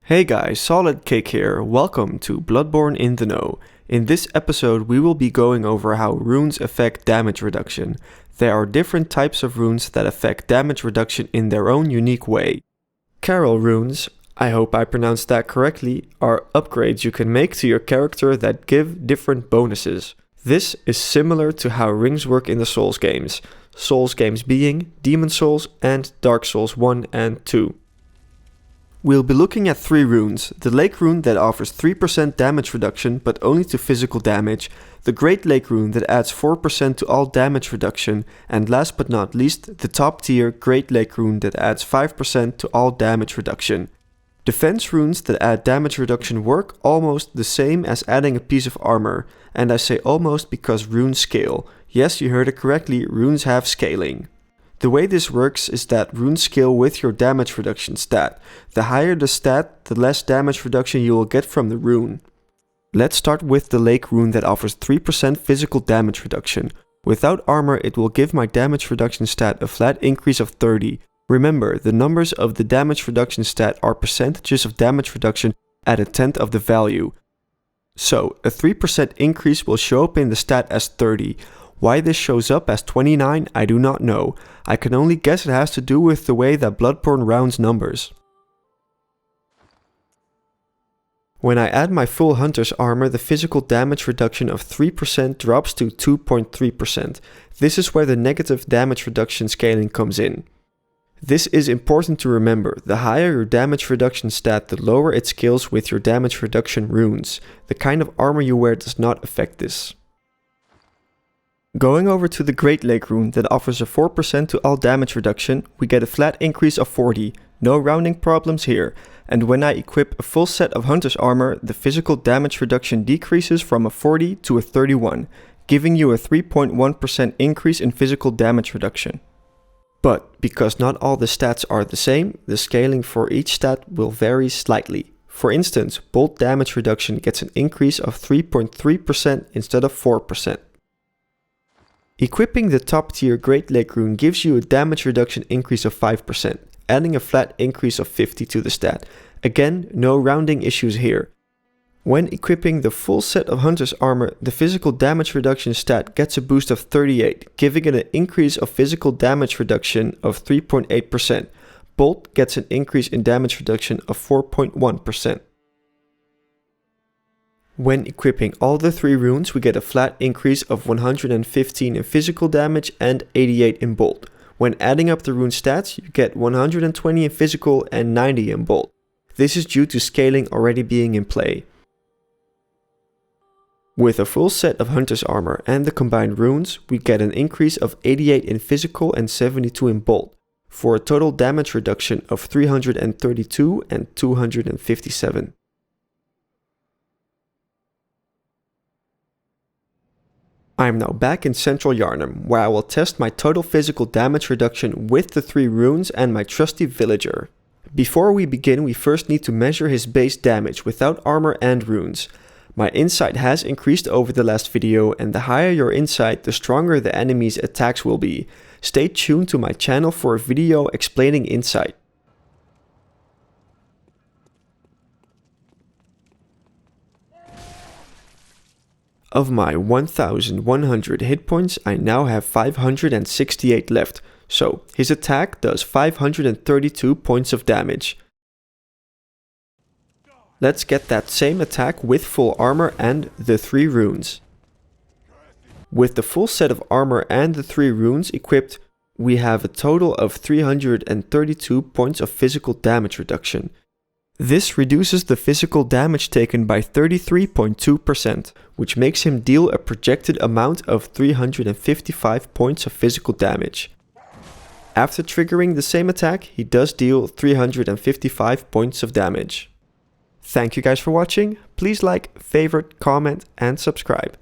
Hey guys, Solid Cake here. Welcome to Bloodborne in the Know. In this episode we will be going over how runes affect damage reduction. There are different types of runes that affect damage reduction in their own unique way. Carol runes, I hope I pronounced that correctly, are upgrades you can make to your character that give different bonuses. This is similar to how rings work in the Souls games. Souls games being Demon Souls and Dark Souls 1 and 2. We'll be looking at 3 runes: the Lake rune that offers 3% damage reduction but only to physical damage, the Great Lake rune that adds 4% to all damage reduction, and last but not least, the top tier Great Lake rune that adds 5% to all damage reduction. Defense runes that add damage reduction work almost the same as adding a piece of armor, and I say almost because runes scale. Yes, you heard it correctly, runes have scaling. The way this works is that runes scale with your damage reduction stat. The higher the stat, the less damage reduction you will get from the rune. Let's start with the Lake rune that offers 3% physical damage reduction. Without armor, it will give my damage reduction stat a flat increase of 30. Remember, the numbers of the damage reduction stat are percentages of damage reduction at a tenth of the value. So, a 3% increase will show up in the stat as 30. Why this shows up as 29, I do not know. I can only guess it has to do with the way that Bloodborne rounds numbers. When I add my full hunter's armor, the physical damage reduction of 3% drops to 2.3%. This is where the negative damage reduction scaling comes in. This is important to remember. The higher your damage reduction stat, the lower it scales with your damage reduction runes. The kind of armor you wear does not affect this. Going over to the Great Lake rune that offers a 4% to all damage reduction, we get a flat increase of 40, no rounding problems here, and when I equip a full set of hunter's armor, the physical damage reduction decreases from a 40 to a 31, giving you a 3.1% increase in physical damage reduction. But because not all the stats are the same, the scaling for each stat will vary slightly. For instance, bolt damage reduction gets an increase of 3.3% instead of 4%. Equipping the top tier Great Lake rune gives you a damage reduction increase of 5%, adding a flat increase of 50 to the stat. Again, no rounding issues here. When equipping the full set of hunter's armor, the physical damage reduction stat gets a boost of 38, giving it an increase of physical damage reduction of 3.8%. Bolt gets an increase in damage reduction of 4.1%. When equipping all the 3 runes, we get a flat increase of 115 in physical damage and 88 in bolt. When adding up the rune stats, you get 120 in physical and 90 in bolt. This is due to scaling already being in play. With a full set of hunter's armor and the combined runes, we get an increase of 88 in physical and 72 in bolt, for a total damage reduction of 332 and 257. I am now back in Central Yharnam, where I will test my total physical damage reduction with the 3 runes and my trusty villager. Before we begin, we first need to measure his base damage without armor and runes. My insight has increased over the last video, and the higher your insight, the stronger the enemy's attacks will be. Stay tuned to my channel for a video explaining insight. Of my 1100 hit points, I now have 568 left, so his attack does 532 points of damage. Let's get that same attack with full armor and the 3 runes. With the full set of armor and the 3 runes equipped, we have a total of 332 points of physical damage reduction. This reduces the physical damage taken by 33.2%, which makes him deal a projected amount of 355 points of physical damage. After triggering the same attack, he does deal 355 points of damage. Thank you guys for watching. Please like, favorite, comment, and subscribe.